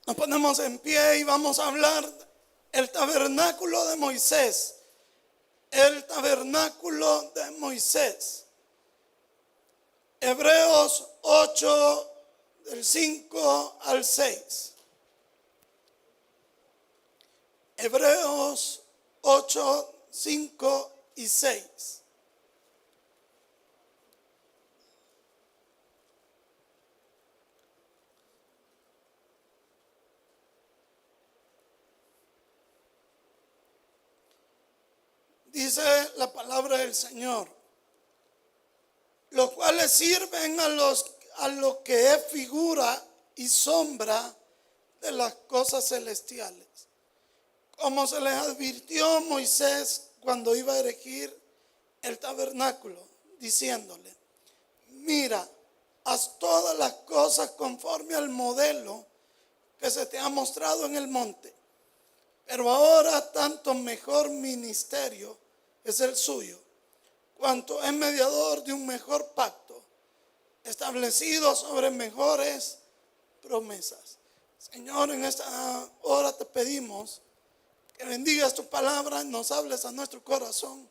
Nos ponemos en pie y vamos a hablar el tabernáculo de Moisés. El tabernáculo de Moisés. Hebreos 8, del 5 al 6. Hebreos 8, 5 y 6. Dice la palabra del Señor: los cuales sirven a lo que es figura y sombra de las cosas celestiales, como se les advirtió a Moisés cuando iba a erigir el tabernáculo, diciéndole: mira, haz todas las cosas conforme al modelo que se te ha mostrado en el monte. Pero ahora tanto mejor ministerio es el suyo, cuanto es mediador de un mejor pacto, establecido sobre mejores promesas. Señor, en esta hora te pedimos que bendigas tu palabra y nos hables a nuestro corazón,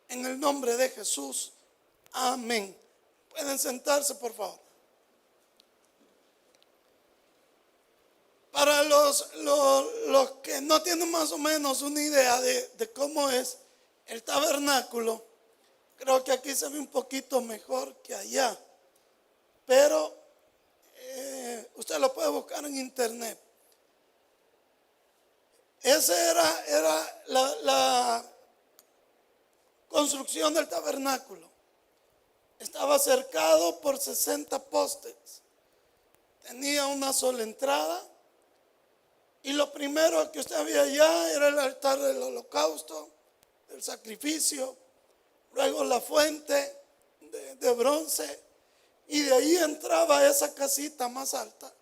en el nombre de Jesús. Amén. Pueden sentarse, por favor. Para los que no tienen más o menos una idea de cómo es el tabernáculo, creo que aquí se ve un poquito mejor que allá, pero usted lo puede buscar en internet. Esa era la construcción del tabernáculo. Estaba cercado por 60 postes. Tenía una sola entrada. Y lo primero que usted veía allá era el altar del holocausto, del sacrificio. Luego la fuente de bronce. Y de ahí entraba esa casita más alta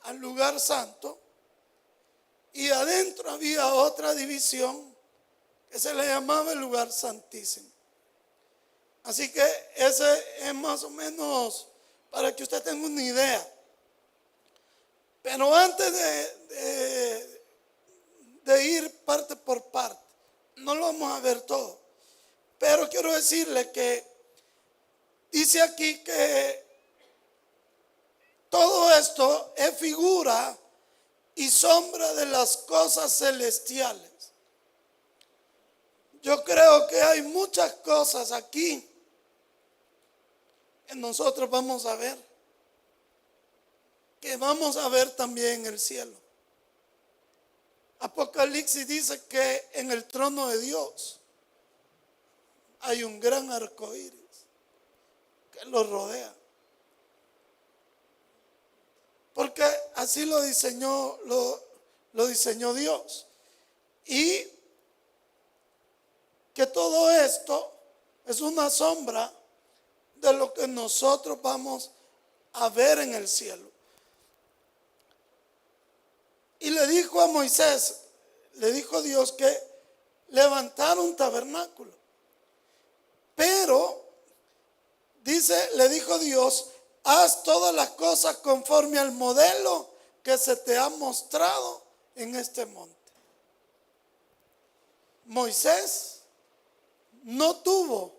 al lugar santo. Y adentro había otra división que se le llamaba el lugar santísimo. Así que ese es más o menos para que usted tenga una idea. Pero antes de ir parte por parte, no lo vamos a ver todo, pero quiero decirle que dice aquí que todo esto es figura y sombra de las cosas celestiales. Yo creo que hay muchas cosas aquí que nosotros vamos a ver, que vamos a ver también en el cielo. Apocalipsis dice que en el trono de Dios hay un gran arco iris que lo rodea, porque así lo diseñó Dios. Y que todo esto es una sombra de lo que nosotros vamos a ver en el cielo. Y le dijo a Moisés, le dijo Dios que levantara un tabernáculo. Pero, dice, le dijo Dios: haz todas las cosas conforme al modelo que se te ha mostrado en este monte. Moisés no tuvo,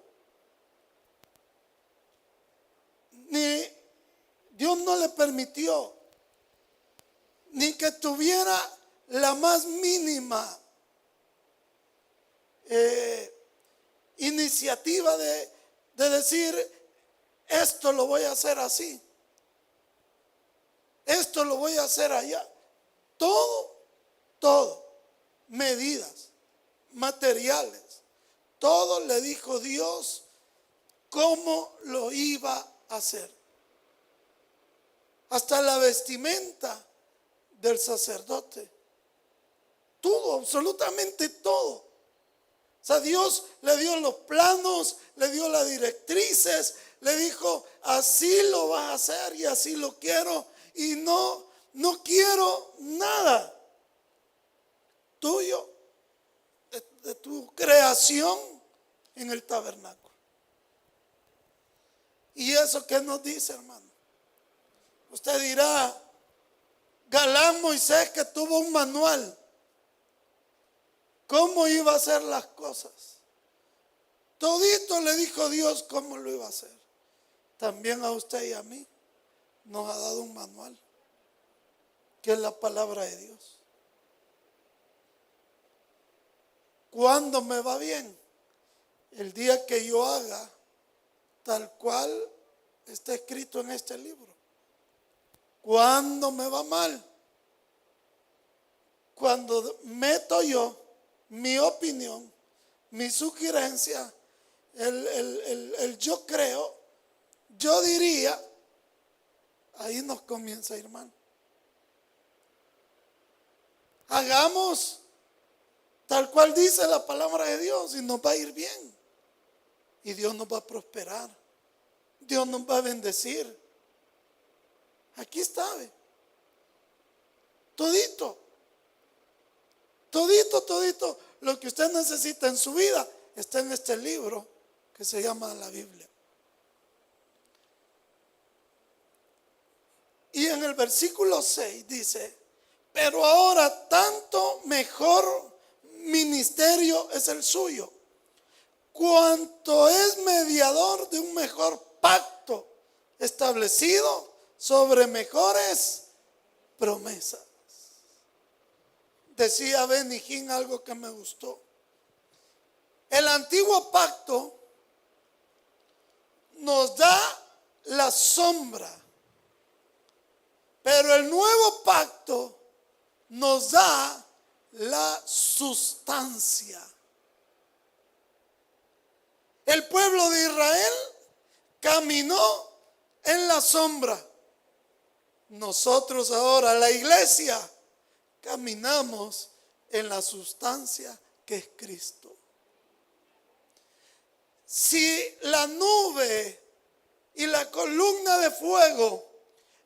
ni Dios no le permitió, ni que tuviera la más mínima iniciativa de decir: esto lo voy a hacer así, esto lo voy a hacer allá. Todo, medidas, materiales, todo le dijo Dios cómo lo iba a hacer. Hasta la vestimenta del sacerdote, todo, absolutamente todo. O sea, Dios le dio los planos, le dio las directrices, le dijo: así lo vas a hacer y así lo quiero, y no quiero nada tuyo, de tu creación en el tabernáculo. ¿Y eso qué nos dice, hermano? Usted dirá: galán Moisés, que tuvo un manual, cómo iba a hacer las cosas. Todito le dijo Dios cómo lo iba a hacer. También a usted y a mí nos ha dado un manual, que es la palabra de Dios. ¿Cuándo me va bien? El día que yo haga tal cual está escrito en este libro. ¿Cuándo me va mal? Cuando meto yo mi opinión, mi sugerencia, el yo creo, yo diría, ahí nos comienza a ir mal. Hagamos tal cual dice la palabra de Dios y nos va a ir bien. Y Dios nos va a prosperar. Dios nos va a bendecir. Aquí está, ¿ve? Todito. Todito lo que usted necesita en su vida está en este libro que se llama la Biblia. Y en el versículo 6 dice: pero ahora tanto mejor ministerio es el suyo, cuanto es mediador de un mejor pacto establecido sobre mejores promesas. Decía Benny Hinn algo que me gustó. El antiguo pacto nos da la sombra, pero el nuevo pacto nos da la sustancia. El pueblo de Israel caminó en la sombra. Nosotros ahora, la iglesia, caminamos en la sustancia que es Cristo. Si la nube y la columna de fuego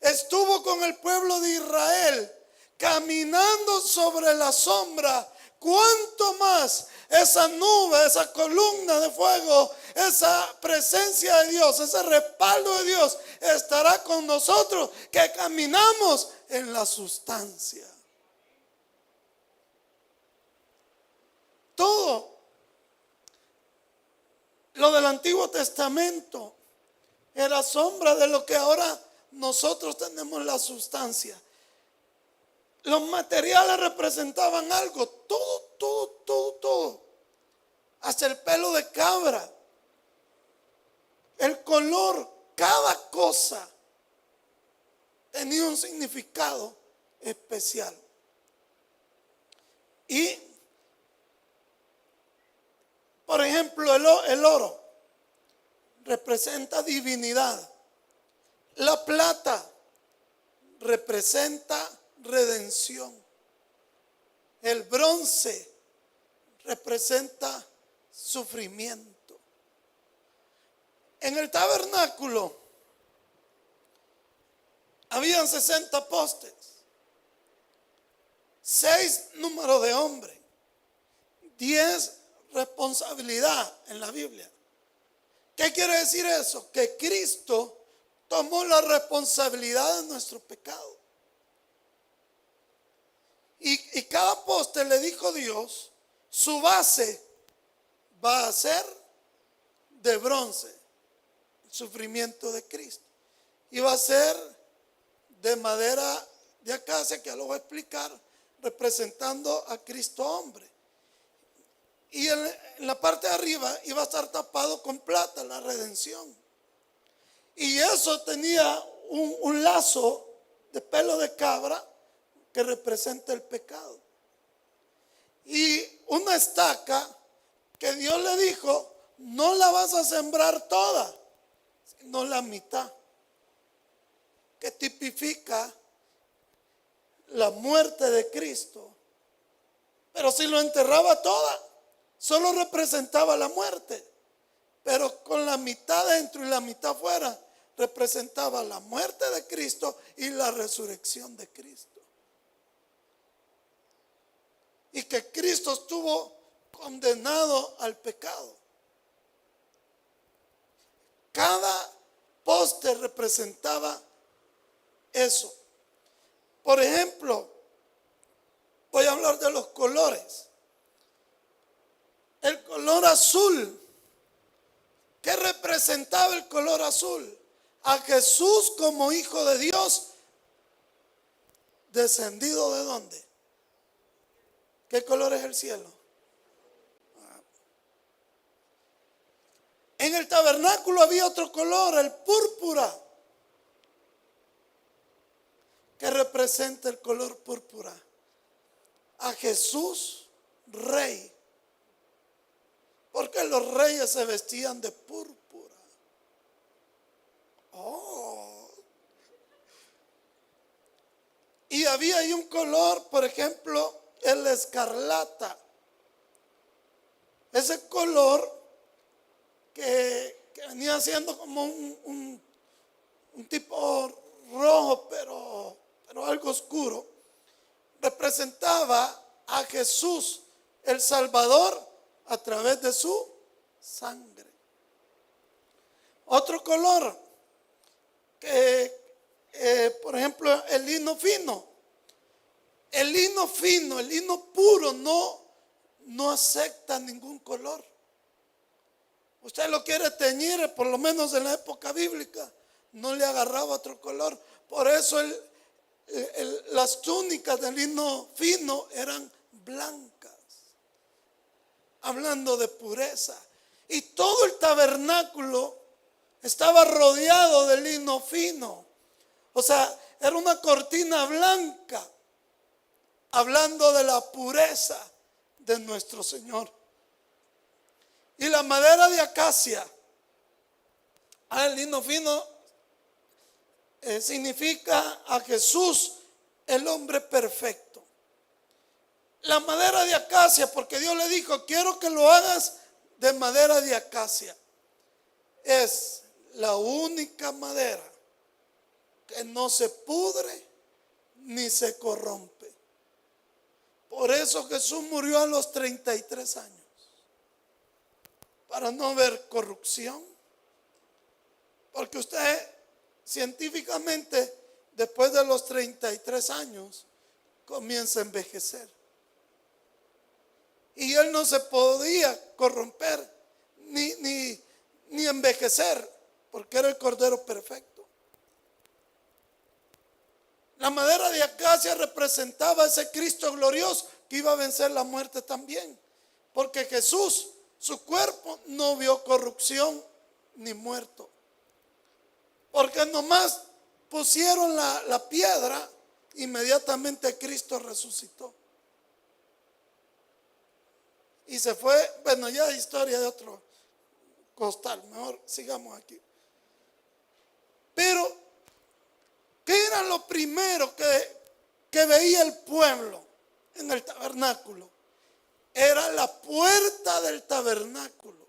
estuvo con el pueblo de Israel caminando sobre la sombra, ¿cuánto más esa nube, esa columna de fuego, esa presencia de Dios, ese respaldo de Dios estará con nosotros que caminamos en la sustancia? Todo lo del Antiguo Testamento era sombra de lo que ahora nosotros tenemos, la sustancia. Los materiales representaban algo, todo. Hasta el pelo de cabra, el color, cada cosa tenía un significado especial. Y, por ejemplo, el oro representa divinidad. La plata representa redención. El bronce representa sufrimiento. En el tabernáculo habían 60 postes, 6 números de hombre, 10 responsabilidad en la Biblia. ¿Qué quiere decir eso? Que Cristo tomó la responsabilidad de nuestro pecado. Y cada poste, le dijo Dios, su base va a ser de bronce, el sufrimiento de Cristo. Y va a ser de madera de acacia, que ya lo voy a explicar, representando a Cristo hombre. Y en la parte de arriba iba a estar tapado con plata, la redención. Y eso tenía un lazo de pelo de cabra que representa el pecado. Y una estaca que Dios le dijo: no la vas a sembrar toda, sino la mitad, que tipifica la muerte de Cristo. Pero si lo enterraba toda, solo representaba la muerte. Pero con la mitad dentro y la mitad fuera, representaba la muerte de Cristo y la resurrección de Cristo. Y que Cristo estuvo condenado al pecado. Cada poste representaba eso. Por ejemplo, voy a hablar de los colores. El color azul. ¿Qué representaba el color azul? A Jesús como hijo de Dios, descendido ¿de dónde? ¿Qué color es el cielo? En el tabernáculo había otro color, el púrpura, que representa el color púrpura a Jesús rey, porque los reyes se vestían de púrpura. Y había ahí un color, por ejemplo, el escarlata. Ese color que venía siendo como un tipo rojo, pero algo oscuro, representaba a Jesús, el Salvador, a través de su sangre. Otro color, por ejemplo, el lino fino. El lino fino, el lino puro no acepta ningún color. Usted lo quiere teñir, por lo menos en la época bíblica, no le agarraba otro color. Por eso las túnicas de lino fino eran blancas, hablando de pureza. Y todo el tabernáculo estaba rodeado de lino fino. O sea, era una cortina blanca, hablando de la pureza de nuestro Señor. Y la madera de acacia, el lino fino, significa a Jesús, el hombre perfecto. La madera de acacia, porque Dios le dijo, quiero que lo hagas de madera de acacia. Es la única madera que no se pudre ni se corrompe. Por eso Jesús murió a los 33 años. Para no ver corrupción. Porque usted científicamente después de los 33 años comienza a envejecer. Y él no se podía corromper ni envejecer porque era el Cordero perfecto. La madera de acacia representaba a ese Cristo glorioso que iba a vencer la muerte también. Porque Jesús, su cuerpo no vio corrupción ni muerto. Porque nomás pusieron la piedra, inmediatamente Cristo resucitó. Y se fue, bueno, ya es historia de otro costal, mejor sigamos aquí. Pero, ¿qué era lo primero que veía el pueblo en el tabernáculo? Era la puerta del tabernáculo.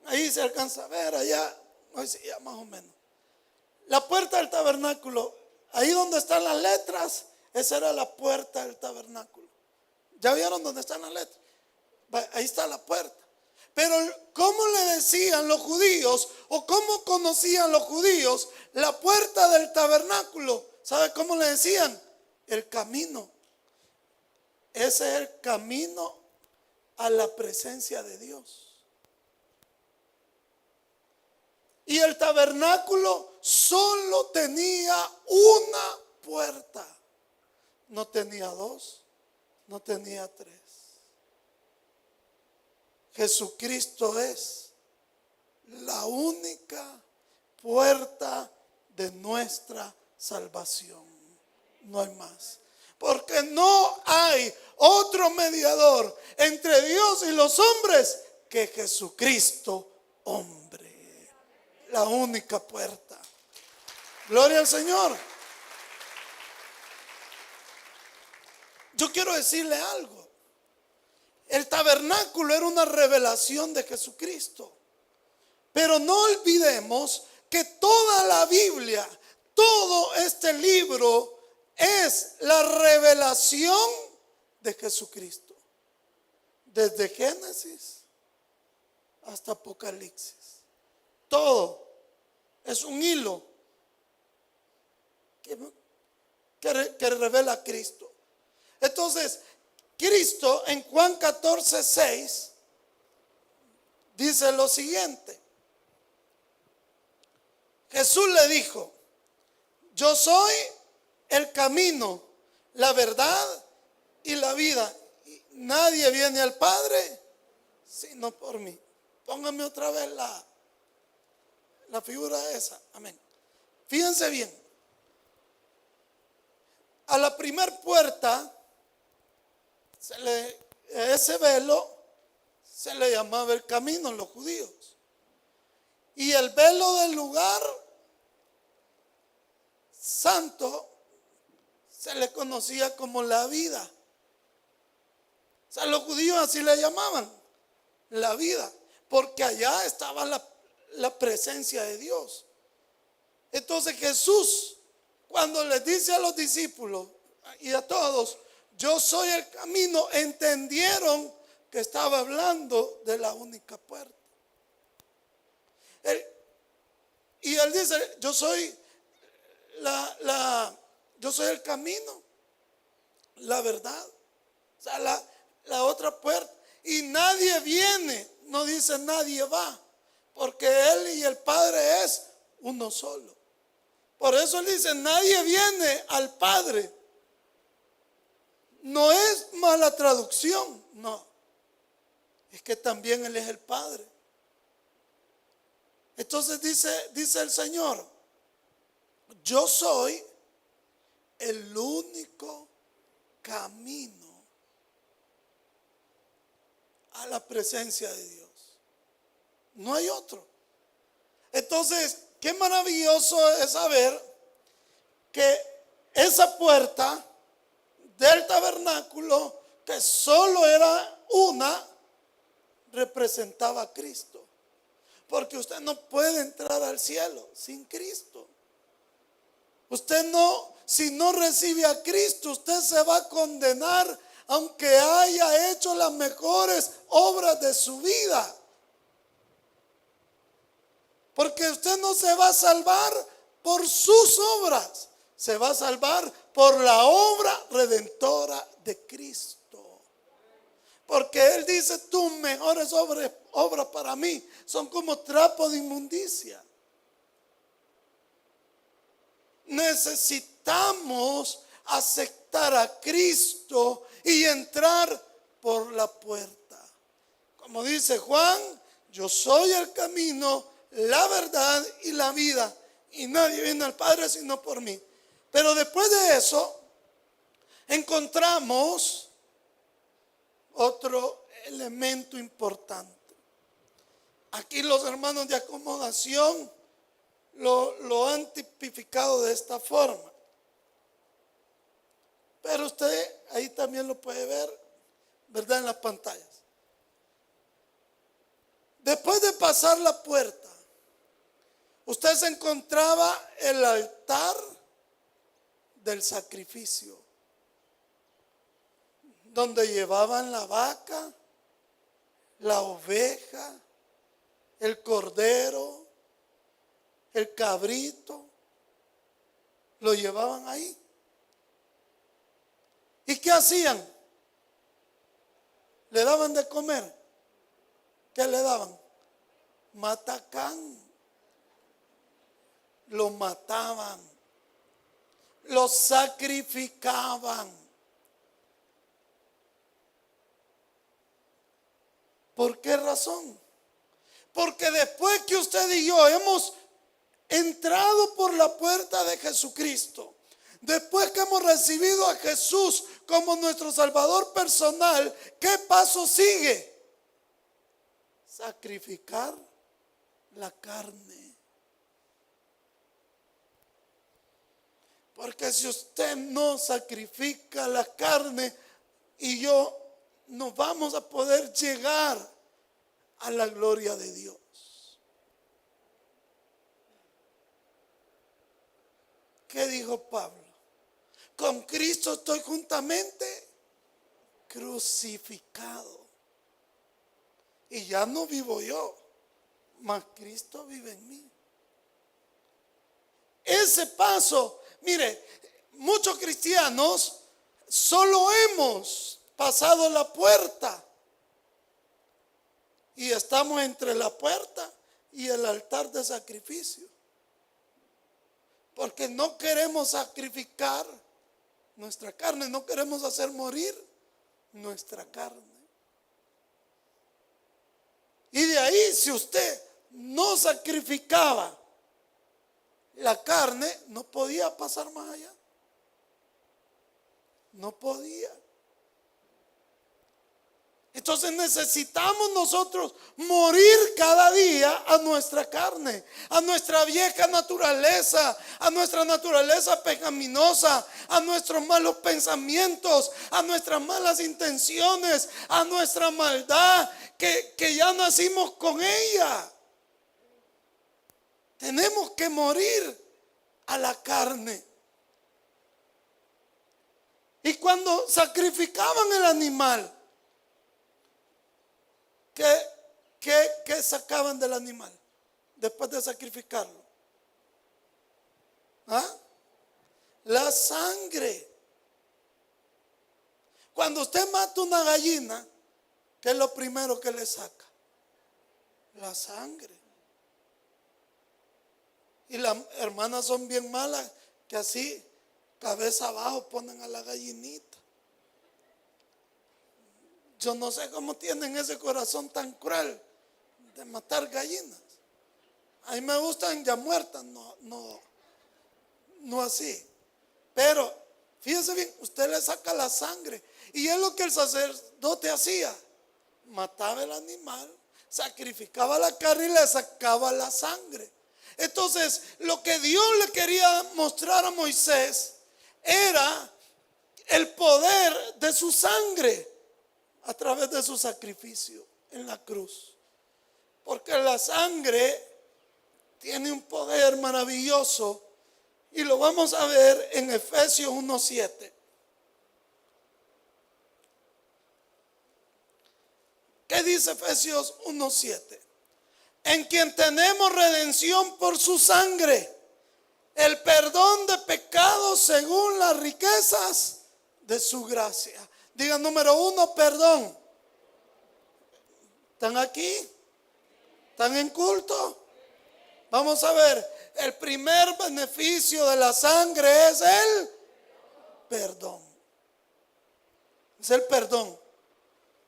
Ahí se alcanza a ver, allá, hoy sí, ya más o menos. La puerta del tabernáculo, ahí donde están las letras, esa era la puerta del tabernáculo. ¿Ya vieron dónde están las letras? Ahí está la puerta. Pero ¿cómo le decían los judíos o cómo conocían los judíos la puerta del tabernáculo? ¿Sabe cómo le decían? El camino. Ese es el camino a la presencia de Dios. Y el tabernáculo solo tenía una puerta. No tenía dos, no tenía tres. Jesucristo es la única puerta de nuestra salvación. No hay más. Porque no hay otro mediador entre Dios y los hombres que Jesucristo, hombre. La única puerta. Gloria al Señor. Yo quiero decirle algo. El tabernáculo era una revelación de Jesucristo. Pero no olvidemos que toda la Biblia, todo este libro es la revelación de Jesucristo. Desde Génesis hasta Apocalipsis. Todo es un hilo que revela a Cristo. Entonces, Cristo en Juan 14:6 dice lo siguiente. Jesús le dijo: yo soy el camino, la verdad y la vida. Y nadie viene al Padre sino por mí. Póngame otra vez la figura esa. Amén. Fíjense bien. A la primer puerta, ese velo se le llamaba el camino en los judíos. Y el velo del lugar santo se le conocía como la vida. O sea, los judíos así le llamaban, la vida, porque allá estaba la presencia de Dios. Entonces Jesús, cuando les dice a los discípulos y a todos: yo soy el camino, entendieron que estaba hablando de la única puerta. Y él dice: yo soy yo soy el camino, la verdad, o sea, la otra puerta. Y nadie viene, no dice nadie va, porque Él y el Padre es uno solo. Por eso Él dice: nadie viene al Padre. No es mala traducción, no, es que también Él es el Padre. Entonces dice el Señor: yo soy el único camino a la presencia de Dios. No hay otro. Entonces, qué maravilloso es saber que esa puerta del tabernáculo, que solo era una, representaba a Cristo. Porque usted no puede entrar al cielo sin Cristo. Usted no, si no recibe a Cristo, usted se va a condenar aunque haya hecho las mejores obras de su vida. Porque usted no se va a salvar por sus obras, se va a salvar por la obra redentora de Cristo. Porque Él dice: tus mejores obras para mí son como trapo de inmundicia. Necesitamos aceptar a Cristo y entrar por la puerta. Como dice Juan: yo soy el camino, la verdad y la vida, y nadie viene al Padre sino por mí. Pero después de eso encontramos otro elemento importante. Aquí los hermanos de acomodación lo han tipificado de esta forma, pero usted ahí también lo puede ver, ¿verdad?, en las pantallas. Después de pasar la puerta, usted se encontraba el altar del sacrificio, donde llevaban la vaca, la oveja, el cordero, el cabrito, lo llevaban ahí. ¿Y qué hacían? Le daban de comer. ¿Qué le daban? Matacán. Lo mataban, lo sacrificaban. ¿Por qué razón? Porque después que usted y yo hemos entrado por la puerta de Jesucristo, después que hemos recibido a Jesús como nuestro Salvador personal, ¿qué paso sigue? Sacrificar la carne. Porque si usted no sacrifica la carne y yo, no vamos a poder llegar a la gloria de Dios. ¿Qué dijo Pablo? Con Cristo estoy juntamente crucificado. Y ya no vivo yo, mas Cristo vive en mí. Ese paso, mire, muchos cristianos solo hemos pasado la puerta y estamos entre la puerta y el altar de sacrificio, porque no queremos sacrificar nuestra carne, no queremos hacer morir nuestra carne. Y de ahí, si usted no sacrificaba la carne, no podía pasar más allá. No podía. Entonces necesitamos nosotros morir cada día a nuestra carne, a nuestra vieja naturaleza, a nuestra naturaleza pecaminosa, a nuestros malos pensamientos, a nuestras malas intenciones, a nuestra maldad que ya nacimos con ella. Tenemos que morir a la carne. Y cuando sacrificaban el animal, ¿qué sacaban del animal después de sacrificarlo? ¿Ah? La sangre. Cuando usted mata una gallina, ¿qué es lo primero que le saca? La sangre. Y las hermanas son bien malas, que así, cabeza abajo, ponen a la gallinita. Yo no sé cómo tienen ese corazón tan cruel de matar gallinas. A mí me gustan ya muertas, no así. Pero fíjese bien, usted le saca la sangre. Y es lo que el sacerdote hacía. Mataba el animal, sacrificaba la carne y le sacaba la sangre. Entonces, lo que Dios le quería mostrar a Moisés era el poder de su sangre a través de su sacrificio en la cruz. Porque la sangre tiene un poder maravilloso y lo vamos a ver en Efesios 1:7. ¿Qué dice Efesios 1:7? En quien tenemos redención por su sangre, el perdón de pecados según las riquezas de su gracia. Diga número 1, perdón. ¿Están aquí? ¿Están en culto? Vamos a ver, el primer beneficio de la sangre es el perdón. Es el perdón.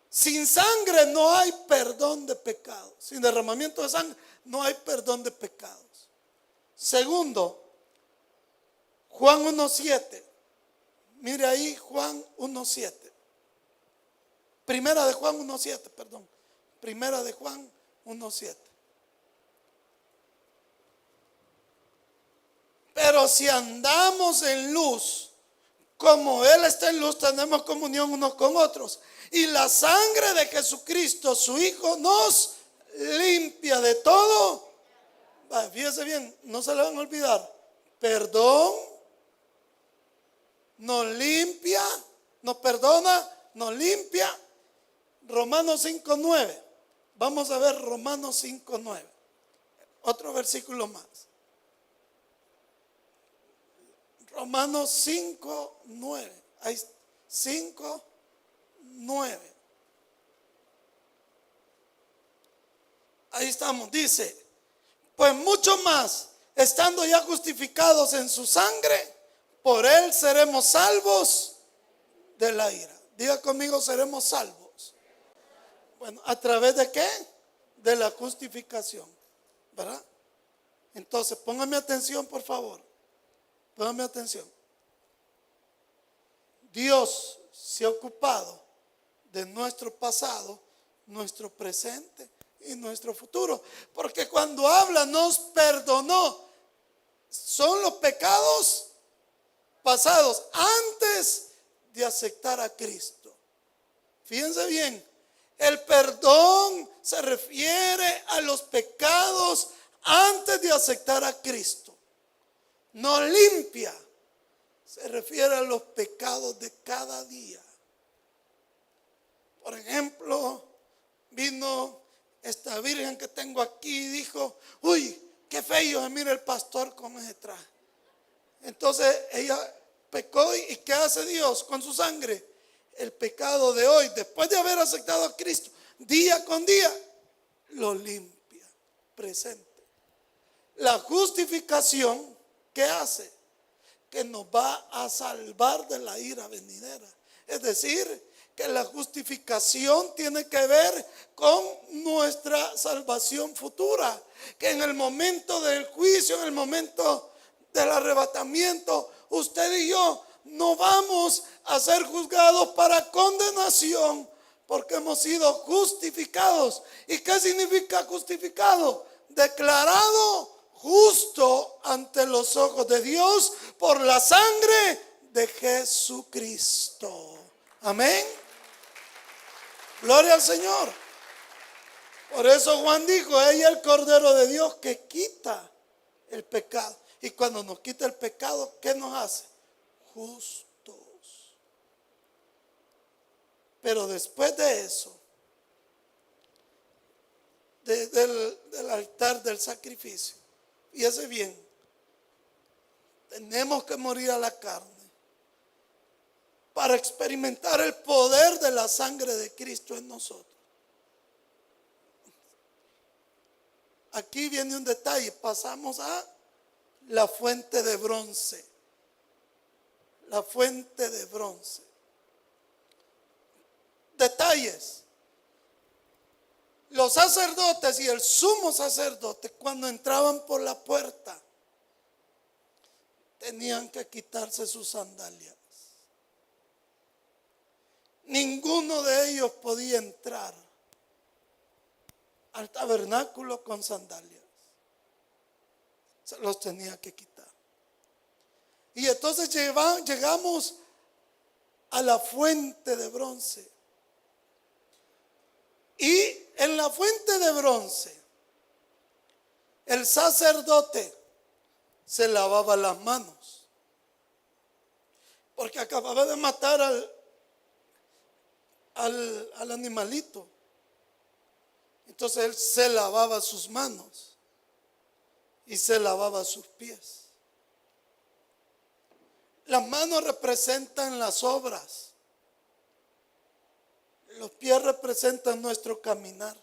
Sin sangre no hay perdón de pecados. Sin derramamiento de sangre no hay perdón de pecados. Segundo, Juan 1:7. Mire ahí Juan 1:7. Primera de Juan 1:7, perdón. Primera de Juan 1:7. Pero si andamos en luz, como Él está en luz, tenemos comunión unos con otros. Y la sangre de Jesucristo, su Hijo, nos limpia de todo. Fíjese bien, no se le van a olvidar. Perdón, nos limpia, nos perdona, nos limpia. Romanos 5:9. Vamos a ver Romanos 5:9. Otro versículo más. Romanos 5:9. Ahí 5:9. Ahí estamos. Dice: pues mucho más, estando ya justificados en su sangre, por Él seremos salvos de la ira. Diga conmigo, seremos salvos. Bueno, ¿a través de qué? De la justificación, ¿verdad? Entonces, póngame atención, por favor. Póngame atención. Dios se ha ocupado de nuestro pasado, nuestro presente y nuestro futuro. Porque cuando habla, nos perdonó. Son los pecados pasados antes de aceptar a Cristo. Fíjense bien, el perdón se refiere a los pecados antes de aceptar a Cristo. Nos limpia, se refiere a los pecados de cada día. Por ejemplo, vino esta virgen que tengo aquí y dijo: uy, qué feo se mira el pastor con ese traje. Entonces ella pecó y ¿qué hace Dios con su sangre? El pecado de hoy, después de haber aceptado a Cristo, día con día, lo limpia, presente. La justificación, ¿qué hace? Que nos va a salvar de la ira venidera. Es decir, que la justificación tiene que ver con nuestra salvación futura. Que en el momento del juicio, en el momento del arrebatamiento, usted y yo no vamos a ser juzgados para condenación, porque hemos sido justificados. ¿Y qué significa justificado? Declarado justo ante los ojos de Dios por la sangre de Jesucristo. Amén. Gloria al Señor. Por eso Juan dijo: ella es el Cordero de Dios que quita el pecado. Y cuando nos quita el pecado, ¿qué nos hace? Justos. Pero después de eso, del altar del sacrificio, fíjese bien, tenemos que morir a la carne para experimentar el poder de la sangre de Cristo en nosotros. Aquí viene un detalle. Pasamos a la fuente de bronce. La fuente de bronce. Detalles. Los sacerdotes y el sumo sacerdote, cuando entraban por la puerta, tenían que quitarse sus sandalias. Ninguno de ellos podía entrar al tabernáculo con sandalias. Se los tenía que quitar. Y entonces llegamos a la fuente de bronce. Y en la fuente de bronce, el sacerdote se lavaba las manos, porque acababa de matar al animalito. Entonces él se lavaba sus manos y se lavaba sus pies. Las manos representan las obras. Los pies representan nuestro caminar.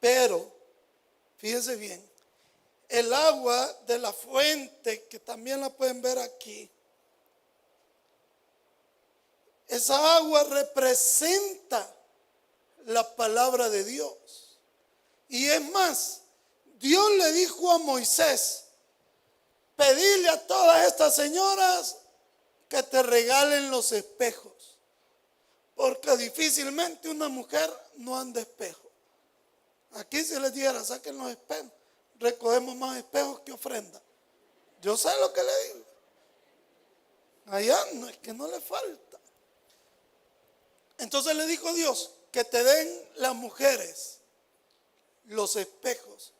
Pero, fíjense bien, el agua de la fuente, que también la pueden ver aquí, esa agua representa la palabra de Dios. Y es más, Dios le dijo a Moisés: pedirle a todas estas señoras que te regalen los espejos, porque difícilmente una mujer no anda espejo. Aquí si les dijera: saquen los espejos, recogemos más espejos que ofrenda. Yo sé lo que le digo. Allá no es que no le falta. Entonces le dijo Dios: que te den las mujeres los espejos.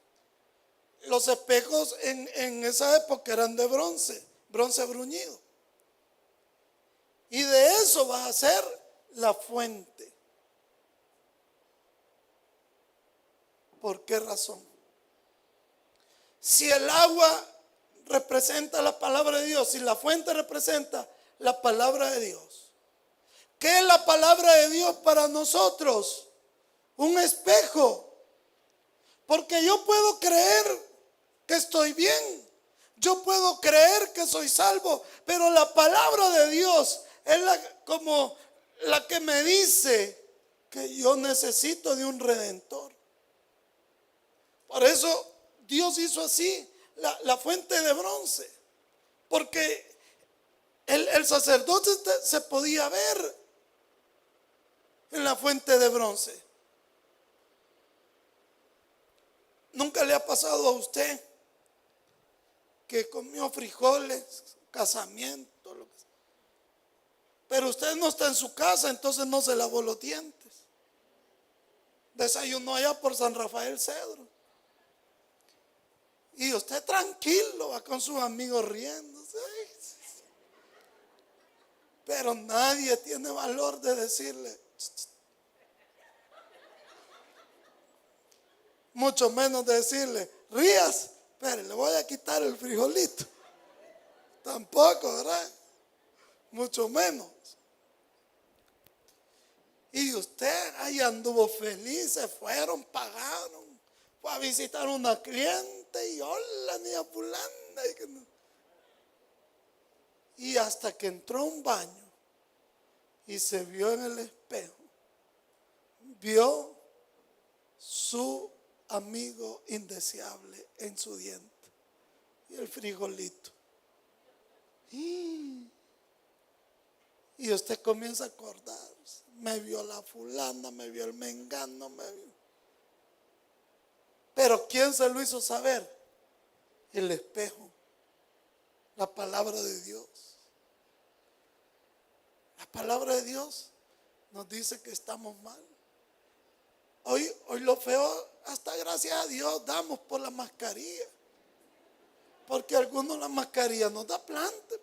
Los espejos en esa época eran de bronce, bronce bruñido. Y de eso va a ser la fuente. ¿Por qué razón? Si el agua representa la palabra de Dios, si la fuente representa la palabra de Dios, ¿qué es la palabra de Dios para nosotros? Un espejo. Porque yo puedo creer que estoy bien, yo puedo creer que soy salvo, pero la palabra de Dios es como la que me dice que yo necesito de un redentor. Por eso Dios hizo así la fuente de bronce, porque el sacerdote se podía ver en la fuente de bronce. ¿Nunca le ha pasado a usted que comió frijoles, casamiento, lo que sea, pero usted no está en su casa, entonces no se lavó los dientes? Desayunó allá por San Rafael Cedro y usted tranquilo va con sus amigos riéndose, pero nadie tiene valor de decirle, mucho menos de decirle: rías, pero le voy a quitar el frijolito. Tampoco, ¿verdad? Mucho menos. Y usted ahí anduvo feliz, se fueron, pagaron, fue a visitar a una cliente y hola, niña fulana. Y hasta que entró a un baño y se vio en el espejo, vio su amigo indeseable en su diente y el frijolito. Y usted comienza a acordarse, me vio la fulana, me vio el mengano, me vio. Pero ¿quién se lo hizo saber? El espejo, la palabra de Dios. La palabra de Dios nos dice que estamos mal. Hoy lo feo, hasta gracias a Dios damos por la mascarilla. Porque algunos la mascarilla nos da plante.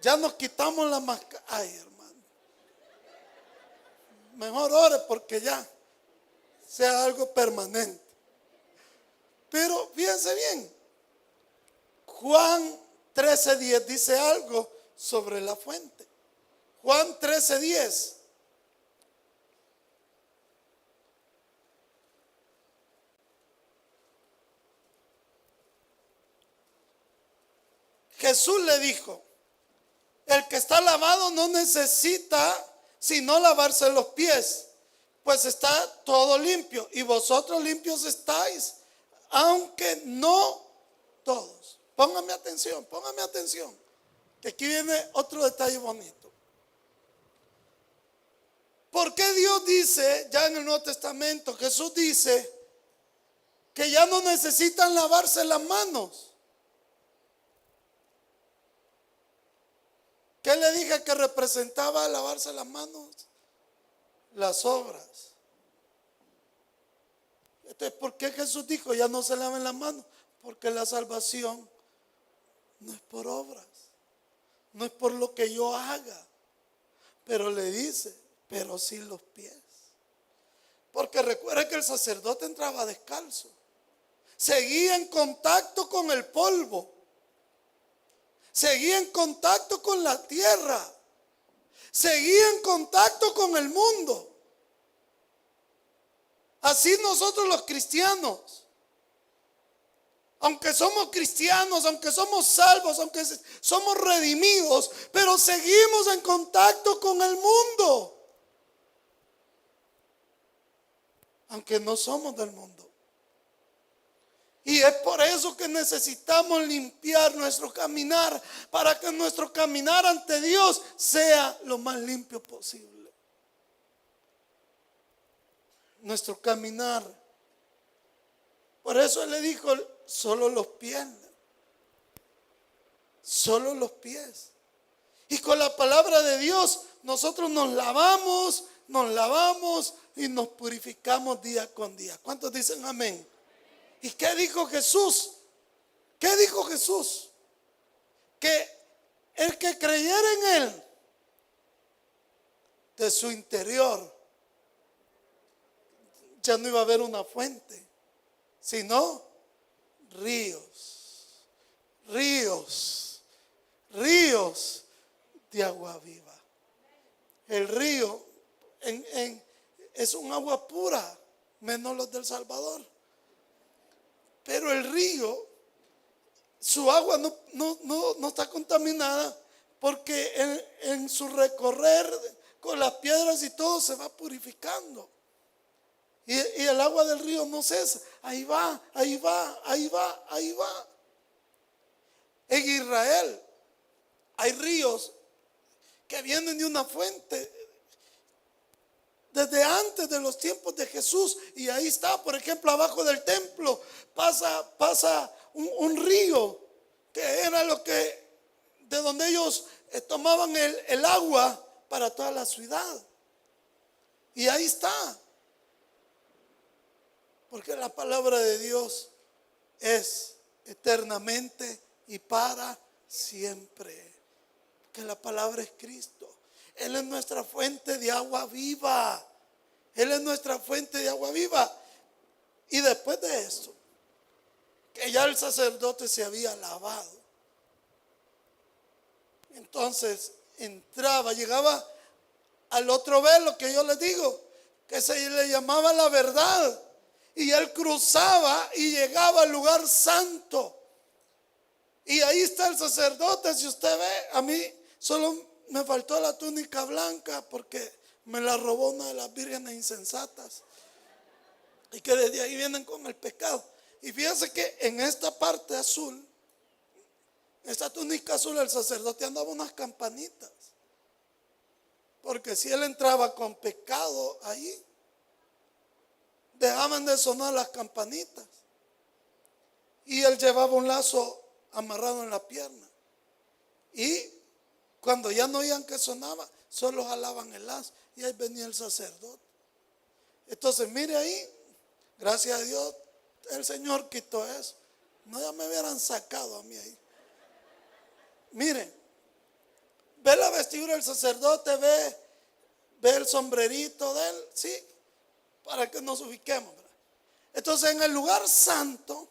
Ya nos quitamos la mascarilla. Ay, hermano. Mejor ore porque ya sea algo permanente. Pero fíjense bien. Juan 13:10 dice algo sobre la fuente. Juan 13:10. Jesús le dijo, el que está lavado no necesita sino lavarse los pies, pues está todo limpio y vosotros limpios estáis, aunque no todos. Póngame atención, que aquí viene otro detalle bonito. ¿Por qué Dios dice, ya en el Nuevo Testamento, Jesús dice que ya no necesitan lavarse las manos? ¿Qué le dije que representaba lavarse las manos? Las obras. Entonces, ¿por qué Jesús dijo ya no se laven las manos? Porque la salvación no es por obras, no es por lo que yo haga, pero le dice, pero sí los pies. Porque recuerda que el sacerdote entraba descalzo, seguía en contacto con el polvo, seguía en contacto con la tierra, seguía en contacto con el mundo. Así nosotros los cristianos, aunque somos cristianos, aunque somos salvos, aunque somos redimidos, pero seguimos en contacto con el mundo, aunque no somos del mundo. Y es por eso que necesitamos limpiar nuestro caminar, para que nuestro caminar ante Dios sea lo más limpio posible. Nuestro caminar. Por eso Él le dijo, solo los pies. Solo los pies. Y con la palabra de Dios nosotros nos lavamos y nos purificamos día con día. ¿Cuántos dicen amén? ¿Y qué dijo Jesús? ¿Qué dijo Jesús? Que el que creyera en Él, de su interior, ya no iba a haber una fuente, sino ríos de agua viva. El río es un agua pura, menos los del Salvador. Pero el río, su agua no está contaminada, porque en su recorrer con las piedras y todo se va purificando. Y el agua del río no cesa, ahí va. En Israel hay ríos que vienen de una fuente desde antes de los tiempos de Jesús, y ahí está, por ejemplo, abajo del templo pasa un río que era de donde ellos tomaban el agua para toda la ciudad. Y ahí está, porque la palabra de Dios es eternamente y para siempre, que la palabra es Cristo. Él es nuestra fuente de agua viva. Él es nuestra fuente de agua viva. Y después de eso, que ya el sacerdote se había lavado, Entonces entraba, llegaba al otro velo que yo les digo, que se le llamaba la verdad. Y él cruzaba y llegaba al lugar santo. Y ahí está el sacerdote. Si usted ve, a mí solo me faltó la túnica blanca porque me la robó una de las vírgenes insensatas. Y que desde ahí vienen con el pecado. Y fíjense que en esta parte azul, esta túnica azul, el sacerdote andaba unas campanitas. Porque si él entraba con pecado ahí, dejaban de sonar las campanitas. Y él llevaba un lazo amarrado en la pierna. Y cuando ya no oían que sonaba, solo jalaban el lazo. Y ahí venía el sacerdote. Entonces mire ahí, gracias a Dios, el Señor quitó eso. No, ya me hubieran sacado a mí ahí. Mire, ve la vestidura del sacerdote, ve el sombrerito de él, sí, para que nos ubiquemos, ¿verdad? Entonces en el lugar santo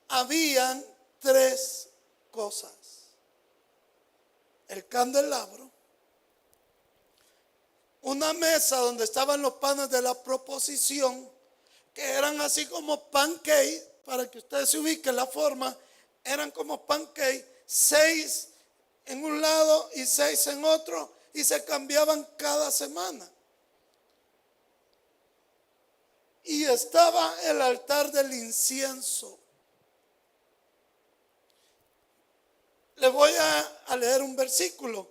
habían 3 cosas: el candelabro, una mesa donde estaban los panes de la proposición, que eran así como pancake, para que ustedes se ubiquen la forma, eran como pancake, 6 en un lado y 6 en otro, y se cambiaban cada semana. Y estaba el altar del incienso. Le voy a leer un versículo,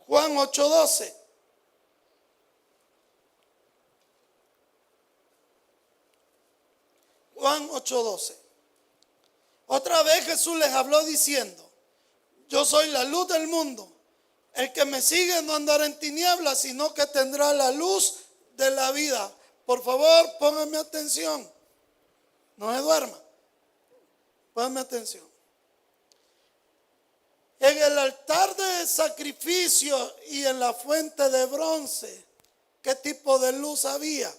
Juan 8:12. Juan 8:12. Otra vez Jesús les habló diciendo: yo soy la luz del mundo. El que me sigue no andará en tinieblas, sino que tendrá la luz de la vida. Por favor, pónganme atención. No se duerma. Pónganme atención. En el altar de sacrificio y en la fuente de bronce, ¿qué tipo de luz había?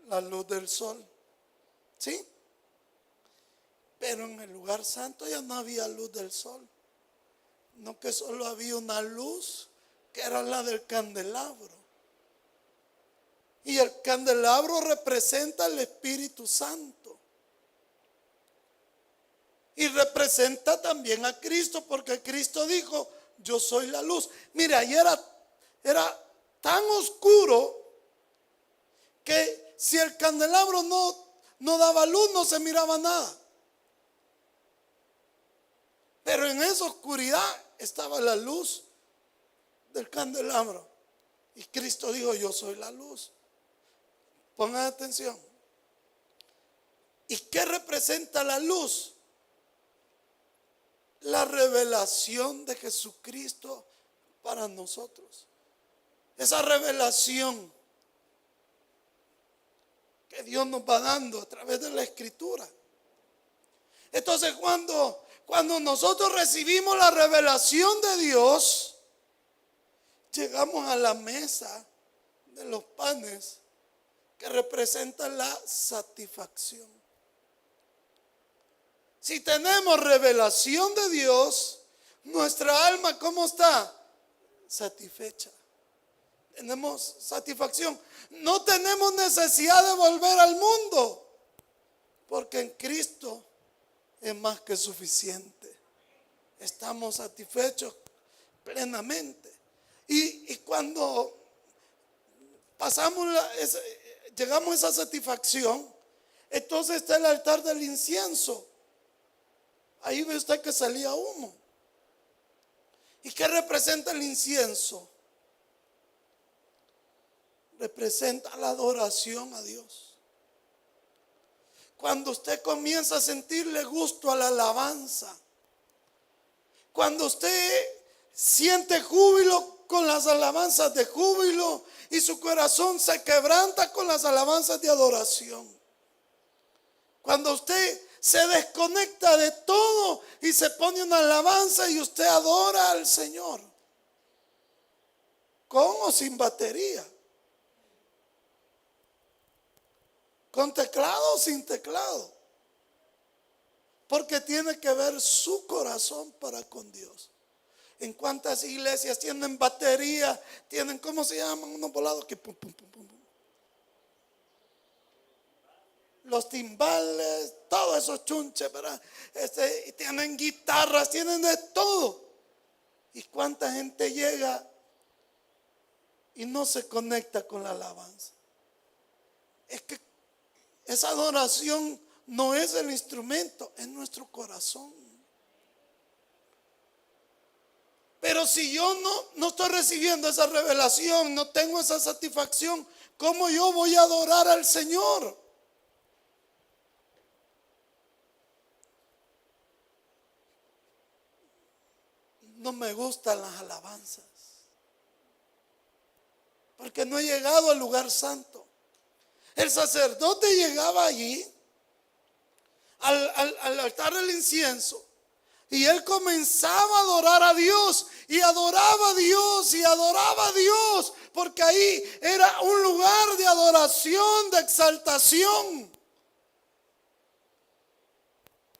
La luz del sol. ¿Sí? Pero en el lugar santo ya no había luz del sol. No, que solo había una luz que era la del candelabro. Y el candelabro representa el Espíritu Santo. Y representa también a Cristo, porque Cristo dijo: yo soy la luz. Mira, ahí era tan oscuro que si el candelabro no daba luz, no se miraba nada. Pero en esa oscuridad estaba la luz del candelabro. Y Cristo dijo: yo soy la luz. Pongan atención. ¿Y qué representa la luz? La revelación de Jesucristo para nosotros. Esa revelación que Dios nos va dando a través de la Escritura. Entonces cuando nosotros recibimos la revelación de Dios, llegamos a la mesa de los panes que representan la satisfacción. Si tenemos revelación de Dios, nuestra alma, ¿cómo está? Satisfecha. Tenemos satisfacción. No tenemos necesidad de volver al mundo, porque en Cristo es más que suficiente. Estamos satisfechos plenamente. Y cuando llegamos a esa satisfacción, entonces está el altar del incienso. Ahí ve usted que salía humo. ¿Y qué representa el incienso? Representa la adoración a Dios. Cuando usted comienza a sentirle gusto a la alabanza, cuando usted siente júbilo con las alabanzas de júbilo y su corazón se quebranta con las alabanzas de adoración, cuando usted se desconecta de todo y se pone una alabanza y usted adora al Señor, con o sin batería, con teclado o sin teclado, porque tiene que ver su corazón para con Dios. ¿En cuántas iglesias tienen batería? Tienen, ¿cómo se llaman? Unos volados que pum, pum, pum, pum, pum. Los timbales, todos esos chunches, ¿verdad? Tienen guitarras, tienen de todo. ¿Y cuánta gente llega y no se conecta con la alabanza? Es que esa adoración no es el instrumento, es nuestro corazón. Pero si yo no estoy recibiendo esa revelación, no tengo esa satisfacción, ¿cómo yo voy a adorar al Señor? No me gustan las alabanzas, porque no he llegado al lugar santo. El sacerdote llegaba allí al altar del incienso y él comenzaba a adorar a Dios y adoraba a Dios y adoraba a Dios, porque ahí era un lugar de adoración, de exaltación.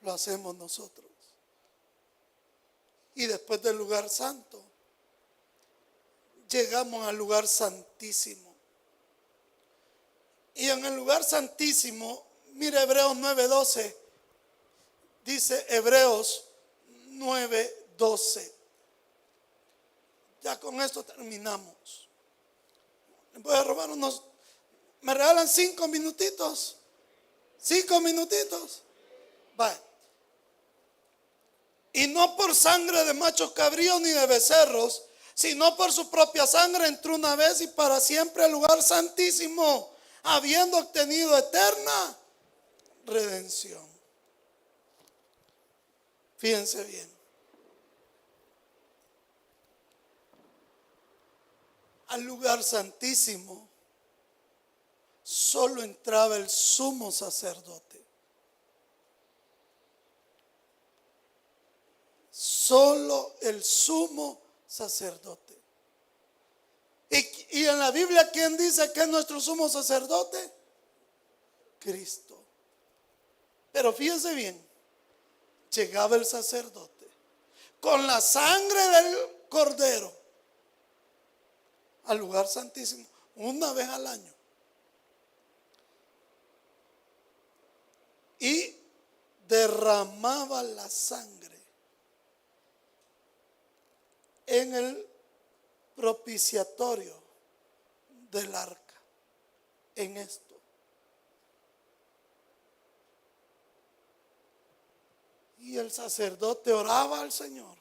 Lo hacemos nosotros. Y después del lugar santo, llegamos al lugar santísimo. Y en el lugar santísimo, mire Hebreos 9:12, dice Hebreos 9:12. Ya con esto terminamos. Voy a robar unos, ¿me regalan 5 minutitos? 5 minutitos. Vale. Y no por sangre de machos cabríos ni de becerros, sino por su propia sangre entró una vez y para siempre al lugar santísimo, habiendo obtenido eterna redención. Fíjense bien. Al lugar santísimo solo entraba el sumo sacerdote. Solo el sumo sacerdote. Y en la Biblia, ¿quién dice que es nuestro sumo sacerdote? Cristo. Pero fíjense bien, llegaba el sacerdote con la sangre del cordero al lugar santísimo una vez al año y derramaba la sangre en el propiciatorio del arca, en esto. Y el sacerdote oraba al Señor.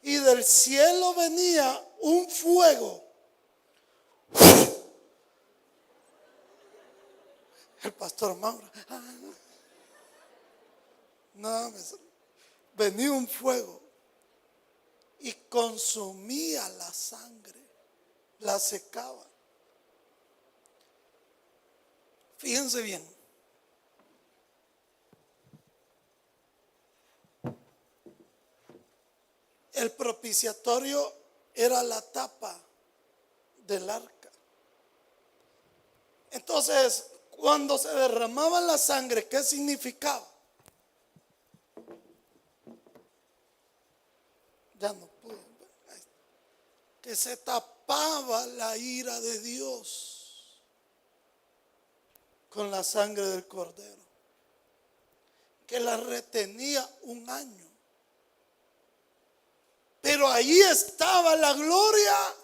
Y del cielo venía un fuego. El pastor Mauro. No, venía un fuego y consumía la sangre, la secaba. Fíjense bien. El propiciatorio era la tapa del arca. Entonces, cuando se derramaba la sangre, ¿qué significaba? Ya no pude. Que se tapaba la ira de Dios con la sangre del cordero, que la retenía un año. Pero ahí estaba la gloria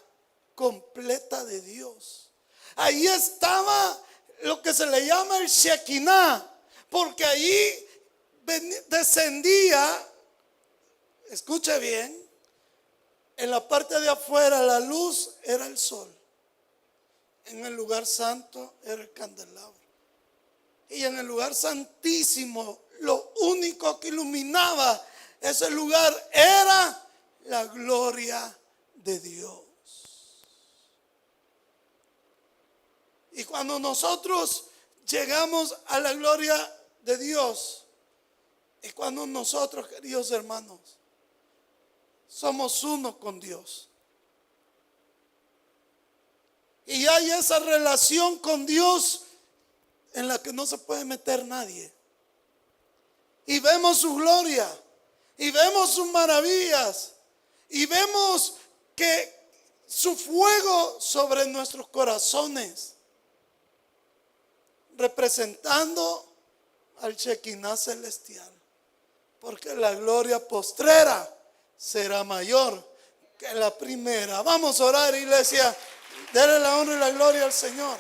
completa de Dios. Ahí estaba lo que se le llama el Shekinah, porque ahí descendía, escuche bien, en la parte de afuera la luz era el sol, en el lugar santo era el candelabro, y en el lugar santísimo lo único que iluminaba ese lugar era la gloria de Dios. Y cuando nosotros llegamos a la gloria de Dios, es cuando nosotros, queridos hermanos, somos uno con Dios. Y hay esa relación con Dios en la que no se puede meter nadie. y vemos su gloria y vemos sus maravillas y vemos que su fuego sobre nuestros corazones, representando al Shekinah celestial, porque la gloria postrera será mayor que la primera. Vamos a orar, iglesia. Dele la honra y la gloria al Señor.